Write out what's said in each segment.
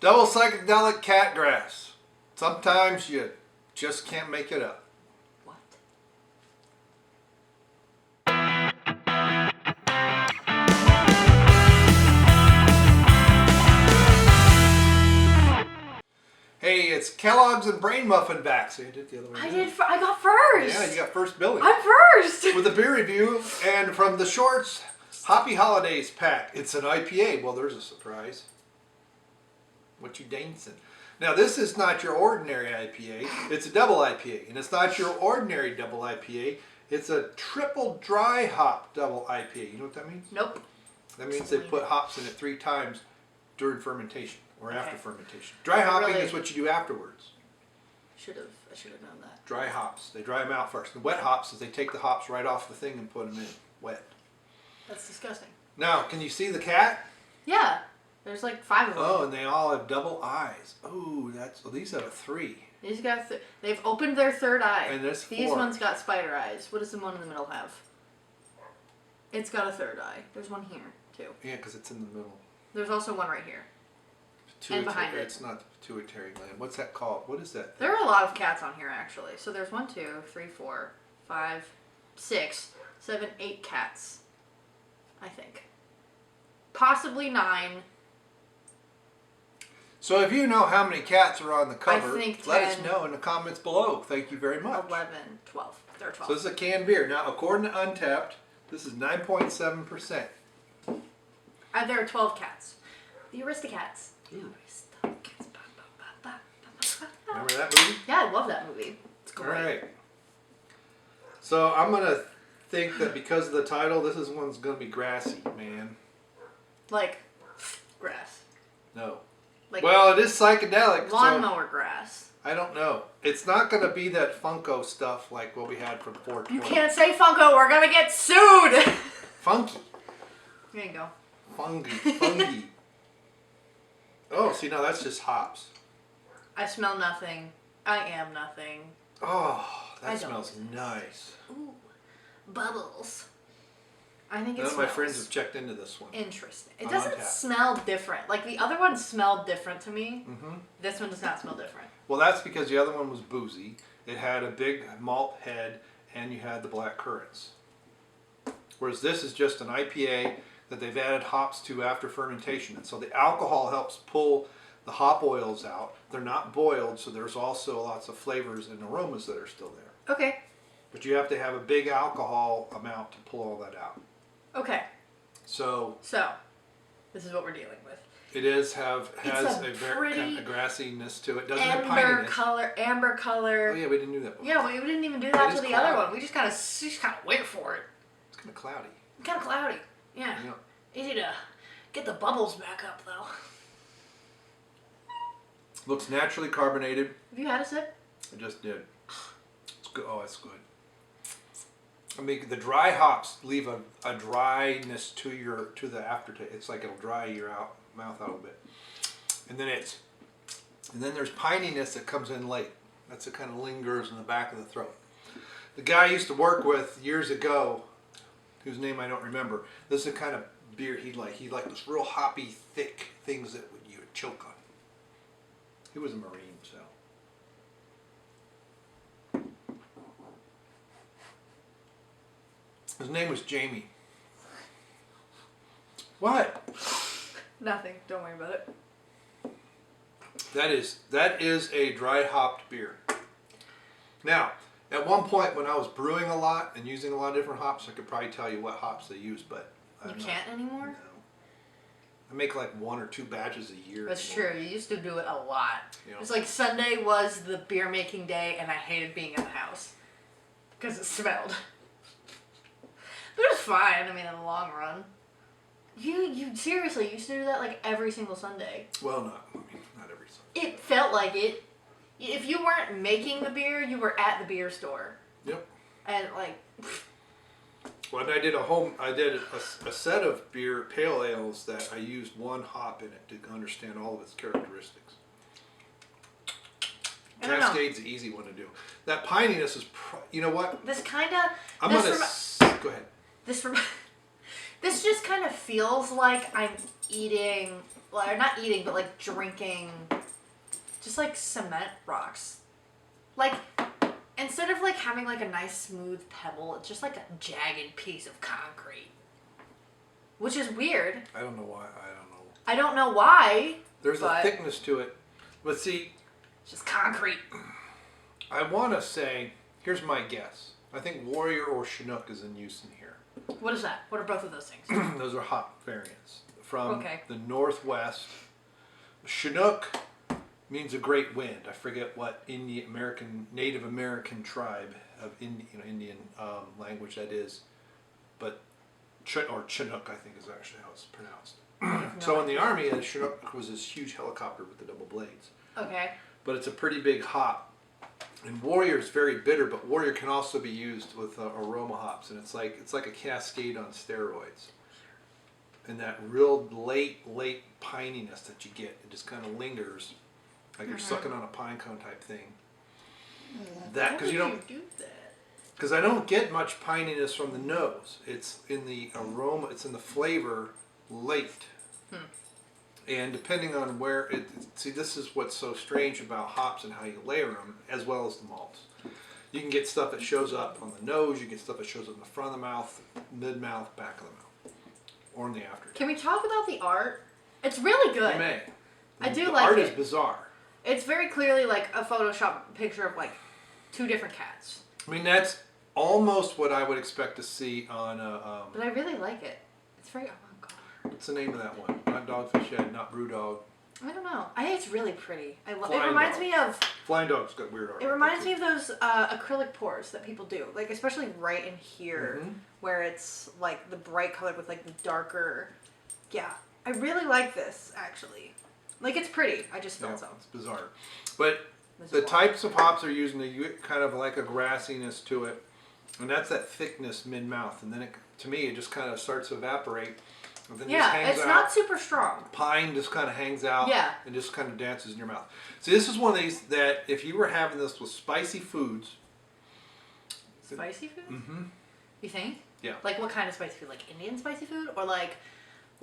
Double Psychedelic Cat Grass. Sometimes you just can't make it up. What? Hey, it's Kellogg's and Brainmuffin back. So you did the other one. I got first. Yeah, you got first billing. I'm first. With a beer review and from the Shorts Hoppy Holidays pack. It's an IPA. Well, there's a surprise. What you dancing? Now, this is not your ordinary IPA. It's a double IPA. And it's not your ordinary double IPA. It's a triple dry hop double IPA. You know what that means? Nope. That means they put hops in it 3 times during fermentation or after fermentation. Dry hopping is what you do afterwards. I should have known that. Dry hops. They dry them out first. The wet hops is they take the hops right off the thing and put them in wet. That's disgusting. Now, can you see the cat? Yeah. There's like 5 of them. Oh, and they all have double eyes. Oh, these have a 3. These got they've opened their third eye. And there's 4. These ones got spider eyes. What does the one in the middle have? It's got a third eye. There's one here too. Yeah, because it's in the middle. There's also one right here. And behind it. It's not the pituitary gland. What's that called? What is that? There are a lot of cats on here actually. So there's 1, 2, 3, 4, 5, 6, 7, 8 cats. I think. Possibly 9. So if you know how many cats are on the cover, I think let us 10, know in the comments below. Thank you very much. 11, 12. There are 12. So this is a canned beer. Now, according to Untapped, this is 9.7%. There are 12 cats. The Aristocats. Ooh. Aristocats. Remember that movie? Yeah, I love that movie. It's great. All right. So I'm going to think that because of the title, this one's going to be grassy, man. Like grass. No. Like well, it is psychedelic. lawnmower grass. I don't know. It's not going to be that Funko stuff like what we had from 420. You can't say Funko. We're going to get sued. Funky. There you go. Fungi. Oh, see, now that's just hops. I smell nothing. I am nothing. Oh, that smells nice. Ooh, bubbles. I think None of my friends have checked into this one. Interesting. It doesn't smell different. Like the other one smelled different to me. Mm-hmm. This one does not smell different. Well, that's because the other one was boozy. It had a big malt head, and you had the black currants. Whereas this is just an IPA that they've added hops to after fermentation. And so the alcohol helps pull the hop oils out. They're not boiled, so there's also lots of flavors and aromas that are still there. Okay. But you have to have a big alcohol amount to pull all that out. Okay. So this is what we're dealing with. it has a very kind of grassiness to it. Doesn't have amber pininess. color. Oh yeah, we didn't do that before. Yeah, we didn't even do that to the other one. We just kind of went for it. It's kind of cloudy. Kind of cloudy. Yeah. Easy to get the bubbles back up though. Looks naturally carbonated. Have you had a sip? I just did. It's good. Oh, it's good. I mean, the dry hops leave a dryness to the aftertaste. It's like it'll dry your mouth out a bit, and then there's pininess that comes in late. That's it kind of lingers in the back of the throat. The guy I used to work with years ago, whose name I don't remember. This is the kind of beer he liked this real hoppy, thick things that you would choke on. He was a Marine, so. His name was Jamie. What? Nothing. Don't worry about it. That is a dry hopped beer. Now, at one point when I was brewing a lot and using a lot of different hops, I could probably tell you what hops they use, but you can't anymore? No. I make like 1 or 2 batches a year. That's true. You used to do it a lot. You know. It's like Sunday was the beer making day, and I hated being in the house because it smelled. But it was fine. I mean, in the long run. You seriously used to do that like every single Sunday. Well, not every Sunday. It felt like it. If you weren't making the beer, you were at the beer store. Yep. And like. Well, I did a set of beer pale ales that I used 1 hop in it to understand all of its characteristics. Cascade's the easy one to do. That pininess is, you know what? This kind of. Go ahead. This just kind of feels like I'm eating, well, not eating, but like drinking, just like cement rocks. Like, instead of like having like a nice smooth pebble, it's just like a jagged piece of concrete. Which is weird. I don't know why. I don't know why. There's a thickness to it. But see, it's just concrete. I want to say, here's my guess. I think Warrior or Chinook is in use in here. What is that? What are both of those things? Those are hop variants from Okay. the Northwest. Chinook means a great wind. I forget what Native American tribe of Indian language that is, but Chinook I think is actually how it's pronounced. So in the Army, a Chinook was this huge helicopter with the double blades. Okay. But it's a pretty big hop. And Warrior is very bitter, but Warrior can also be used with aroma hops, and it's like a cascade on steroids. And that real late pininess that you get, it just kind of lingers, like you're sucking on a pine cone type thing. That because you don't do that? Because I don't get much pininess from the nose. It's in the aroma. It's in the flavor late. And depending on where it, see, this is what's so strange about hops and how you layer them, as well as the malts. You can get stuff that shows up on the nose. You get stuff that shows up in the front of the mouth, mid mouth, back of the mouth, or in the aftertaste. Can we talk about the art? It's really good. You may. I do the like art it. is bizarre. It's very clearly like a Photoshop picture of like two different cats. I mean, that's almost what I would expect to see on a. But I really like it. It's very avant-garde. What's the name of that one? Not Dogfish Head, not Brewdog. I don't know. I think it's really pretty. It Flying reminds Dog. me of. Flying Dog's got weird art. It reminds me of those acrylic pours that people do, like especially right in here, where it's like the bright color with like the darker. Yeah, I really like this actually. Like it's pretty. I just felt so. It's bizarre, but the types of hops are using you get kind of like a grassiness to it, and that's that thickness mid mouth, and then to me it just kind of starts to evaporate. And then just hangs it's out. not super strong. Pine just kind of hangs out. Yeah. And just kind of dances in your mouth. See, this is one of these that if you were having this with spicy foods. Spicy food? Mm-hmm. You think? Yeah. Like what kind of spicy food? Like Indian spicy food? Or like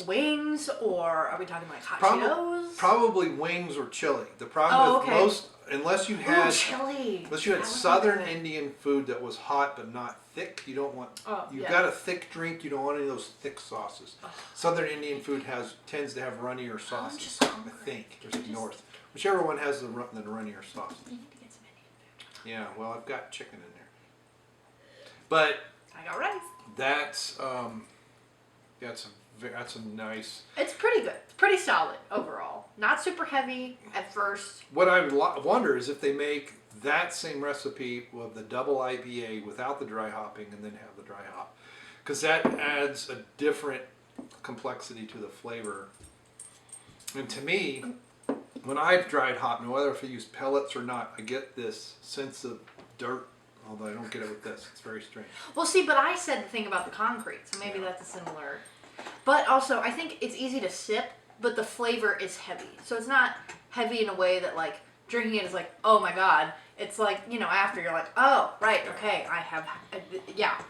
wings? Or are we talking like hot Cheetos? Probably wings or chili. The problem with most, unless you had chili. Unless you had Southern Indian food that was hot but not thick, you don't want. You've got a thick drink. You don't want any of those thick sauces. Southern Indian food tends to have runnier sauces. I think there's north, whichever one has the runnier sauce. You need to get some Indian food. Yeah, well, I've got chicken in there, but I got rice. that's a nice. It's pretty good. It's pretty solid overall. Not super heavy at first. What I wonder is if they make that same recipe with the double IPA without the dry hopping and then have the dry hop, because that adds a different complexity to the flavor. And to me, when I've dried hop, no matter if I use pellets or not, I get this sense of dirt. Although I don't get it with this. It's very strange. Well, see, but I said the thing about the concrete, so maybe that's a similar. But also, I think it's easy to sip, but the flavor is heavy. So it's not heavy in a way that, like, drinking it is like, oh my god. It's like, after you're like, oh, right, okay, I have,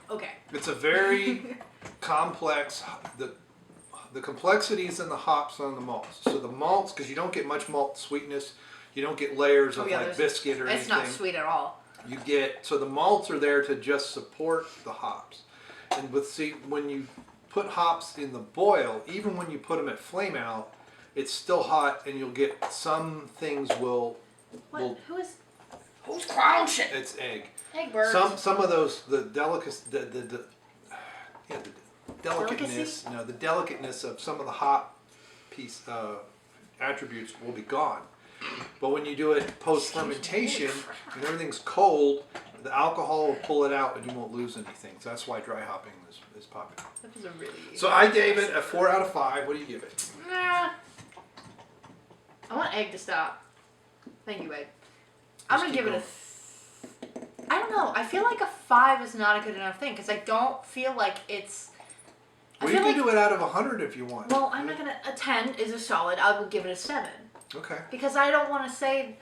okay. It's a very complex, the complexities in the hops on the malts. So the malts, because you don't get much malt sweetness, you don't get layers of like biscuit or anything. It's not sweet at all. You get, so the malts are there to just support the hops. And when you put hops in the boil, even when you put them at flame out, it's still hot, and you'll get some things will. Who's crunching? It's egg. Egg birds. Some of those the delicateness. No, the delicateness of some of the hop attributes will be gone. But when you do it post fermentation and everything's cold, the alcohol will pull it out and you won't lose anything. So that's why dry hopping is popular. That was a really. So I gave it a 4 out of 5. What do you give it? Nah. I want egg to stop. Thank you, egg. I'm gonna give it I don't know. I feel like a 5 is not a good enough thing because I don't feel like it's. Well, you can do it out of 100 if you want. Well, I'm not gonna. A 10 is a solid. I will give it a 7. Okay. Because I don't want to say.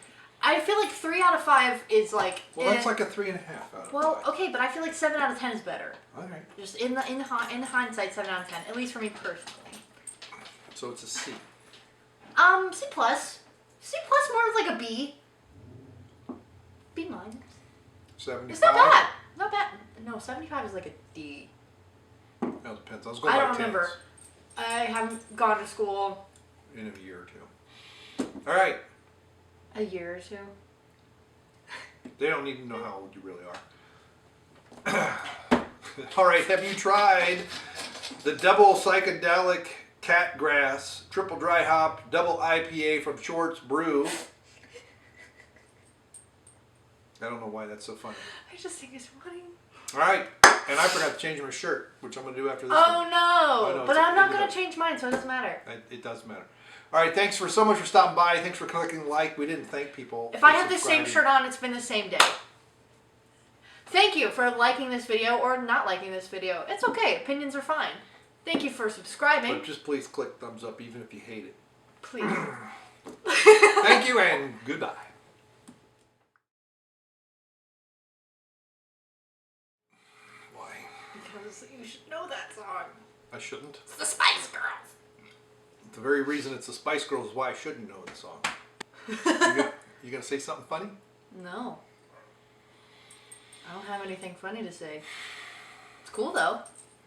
I feel like 3 out of 5 is like. Well, that's like a 3.5 out of 5. Okay, but I feel like 7 out of 10 is better. Okay. Just in hindsight, 7 out of 10, at least for me personally. So it's a C. C plus. C plus more of like a B. B minus. 75. It's not bad. Not bad. No, 75 is like a D. No, it depends. I was going I by don't remember. I haven't gone to school. In a year or two. All right. A year or two. They don't need to know how old you really are. All right. Have you tried the double psychedelic cat grass, triple dry hop, double IPA from Shorts Brew? I don't know why that's so funny. I just think it's funny. All right. And I forgot to change my shirt, which I'm going to do after this Oh one. no! know, But I'm not going to change mine, so it doesn't matter. It does matter. All right, thanks so much for stopping by. Thanks for clicking like. We didn't thank people. If I have the same shirt on, it's been the same day. Thank you for liking this video or not liking this video. It's okay. Opinions are fine. Thank you for subscribing. But just please click thumbs up even if you hate it. Please. Thank you and goodbye. Why? Because you should know that song. I shouldn't. It's the Spice Girls. The very reason it's the Spice Girls is why I shouldn't know the song. You gonna say something funny? No. I don't have anything funny to say. It's cool though.